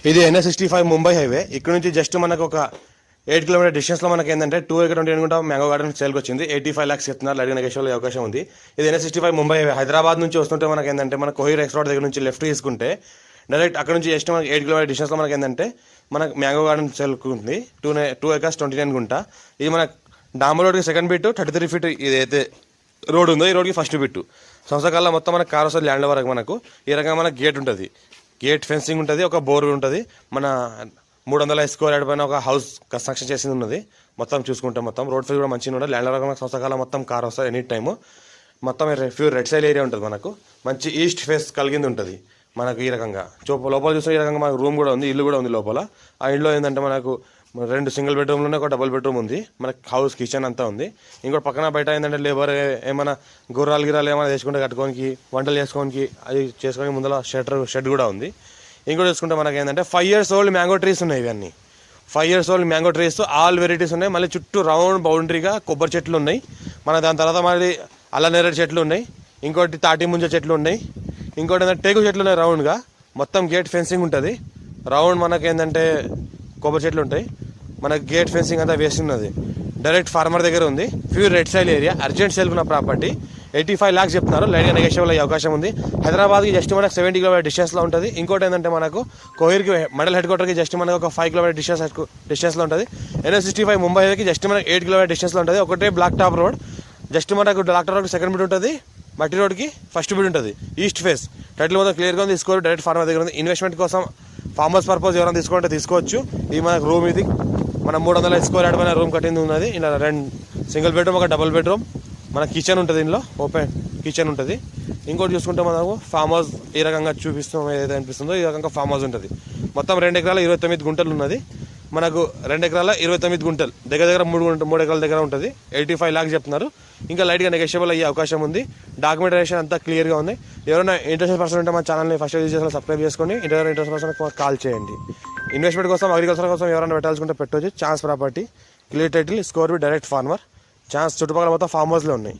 ఇది NH65 Mumbai highway. ఇక్కడ నుంచి జస్ట్ మనకు ఒక 8 కిలోమీటర్ డిస్టెన్స్లో మనకి ఏంటంటే 2 acre 20 అనుకుంటా మ్యాంగో గార్డెన్ సేల్కి వచ్చింది. 85 lakhs చెప్తున్నారు. లైట్ నెగోషియబుల్ అవకాశం ఉంది. ఇది NH65 ముంబై హైవే. హైదరాబాద్ నుంచి వస్తుంటే మనకి ఏంటంటే మన కోహిర్ ఎక్స్ రోడ్ దగ్గర నుంచి లెఫ్ట్ తీసుకుంటే డైరెక్ట్ అక్కడ నుంచి జస్ట్ మనకి 8 కిలోమీటర్ డిస్టెన్స్లో మనకి ఏంటంటే మనకు మ్యాంగో గార్డెన్ సేల్కి ఉంది. 2 acres 29 గుంట. ఇది మన డాంబర్ రోడ్కి సెకండ్ బిట్, 33 feet ఇదైతే రోడ్ ఉందో ఈ రోడ్కి ఫస్ట్ బిట్. సంవత్సరాల మొత్తం మనకు కార్ వస్తుంది ల్యాండ్ వరకు. మనకు ఈ రకంగా మనకు గేట్ ఉంటుంది, గేట్ ఫెన్సింగ్ ఉంటుంది, ఒక బోర్ ఉంటుంది. మన 300 square yard పైన ఒక హౌస్ కన్స్ట్రక్షన్ చేసింది ఉన్నది. మొత్తం చూసుకుంటే మొత్తం రోడ్ ఫేస్ కూడా మంచిగా ఉంటుంది. ల్యాండ్ వరకు మనకు సంవత్సరాల మొత్తం కార్ వస్తుంది ఎనీ టైము. మొత్తం ప్యూర్ రెడ్ సైడ్ ఏరియా ఉంటుంది. మనకు మంచి ఈస్ట్ ఫేస్ కలిగింది ఉంటుంది మనకు. ఈ రకంగా లోపల చూస్తే ఈ రకంగా మనకు రూమ్ కూడా ఉంది, ఇల్లు కూడా ఉంది లోపల. ఆ ఇంట్లో ఏంటంటే మనకు 2 సింగిల్ బెడ్రూమ్లు ఉన్నాయి, ఒక డబుల్ బెడ్రూమ్ ఉంది. మనకి హౌస్ కిచెన్ అంతా ఉంది. ఇంకోటి పక్కన బయట ఏంటంటే లేబర్ ఏమైనా గుర్రాలు ఏమైనా చేసుకుంటే కట్టుకోనికి, వంటలు చేసుకోనికి, అది చేసుకొని ముందర షెడ్ కూడా ఉంది. ఇంకోటి చూసుకుంటే మనకి ఏంటంటే 5 years old మ్యాంగో ట్రీస్ ఉన్నాయి. ఇవన్నీ 5 years old mango trees, all varieties ఉన్నాయి. మళ్ళీ చుట్టూ రౌండ్ బౌండరీగా కొబ్బరి చెట్లు ఉన్నాయి. మన దాని తర్వాత మళ్ళీ అల్లనేరేడు చెట్లు ఉన్నాయి. ఇంకోటి తాటి ముంజ చెట్లు ఉన్నాయి. ఇంకోటి ఏంటంటే టేకు చెట్లు ఉన్నాయి రౌండ్గా. మొత్తం గేట్ ఫెన్సింగ్ ఉంటుంది రౌండ్. మనకి ఏంటంటే కొబ్బరి చెట్లు ఉంటాయి. మనకి గేట్ ఫెన్సింగ్ అంతా వేసి ఉన్నది. డైరెక్ట్ ఫార్మర్ దగ్గర ఉంది. Pure red సైల్ area, urgent sale ఉన్న ప్రాపర్టీ. 85 lakhs చెప్తున్నారు. లైట్గా నెగోషియబుల్ అయ్యే అవకాశం ఉంది. హైదరాబాద్కి జస్ట్ మనకు 70 kilometer డిస్టెన్స్లో ఉంటుంది. ఇంకోటి ఏంటంటే మనకు కోహిర్కి మండల్ హెడ్ క్వార్టర్కి జస్ట్ మనకు ఒక 5 kilometer డిస్టెన్స్లో ఉంటుంది. NH65 ముంబై హైవేకి జస్ట్ మనకు 8 kilometer డిస్టెన్స్లో ఉంటుంది. ఒకటే బ్లాక్ టాప్ రోడ్. జస్ట్ మనకు బ్లాక్ టాప్ రోడ్కి సెకండ్ బిట్ ఉంటుంది, మట్టి రోడ్కి ఫస్ట్ బిట్ ఉంటుంది. ఈస్ట్ ఫేస్ టైటిల్ మొత్తం క్లియర్గా ఉంది. తీసుకోవాలి. డైరెక్ట్ ఫార్మర్ దగ్గర ఉంది. ఇన్వెస్ట్మెంట్ కోసం ఫార్మ్ హౌస్ పర్పస్ ఎవరైనా తీసుకుంటే తీసుకోవచ్చు. ఇది మనకు రూమ్, ఇది మన 300 square yard పైన రూమ్ కట్టింది ఉన్నది. ఇలా 2 సింగిల్ బెడ్రూమ్, ఒక డబుల్ బెడ్రూమ్. మన కిచెన్ ఉంటుంది, ఇందులో ఓపెన్ కిచెన్ ఉంటుంది. ఇంకోటి చూసుకుంటే మనకు ఫామ్ హౌస్ ఈ రకంగా చూపిస్తాం, ఏదైతే అనిపిస్తుందో ఈ రకంగా ఫామ్ హౌస్ ఉంటుంది. మొత్తం 2 acres 29 గుంటలు ఉన్నది. మనకు 2 acres 29 గుంటలు, దగ్గర 3 acres దగ్గర ఉంటుంది. 85 lakhs చెప్తున్నారు. ఇంకా లైట్గా నెగోషియబుల్ అయ్యే అవకాశం ఉంది. డాక్యుమెంటేషన్ అంతా క్లియర్గా ఉంది. ఎవరైనా ఇంట్రెస్టెడ్ పర్సన్ ఉంటే మా ఛానల్ని ఫస్ట్ యూజ్ చేసిన సబ్స్క్రైబ్ చేసుకోండి. ఇంట్రెస్ట్ పర్సన్ కాల్ చేయండి. ఇన్వెస్ట్మెంట్ కోసం, అగ్రికల్చర్ కోసం ఎవరైనా పెట్టాల్సుకుంటే పెట్టవచ్చు. Chance property, clear title, score direct farmer. Chance చుట్టుపక్కల మొత్తం ఫార్మ్ హౌస్లో ఉన్నాయి.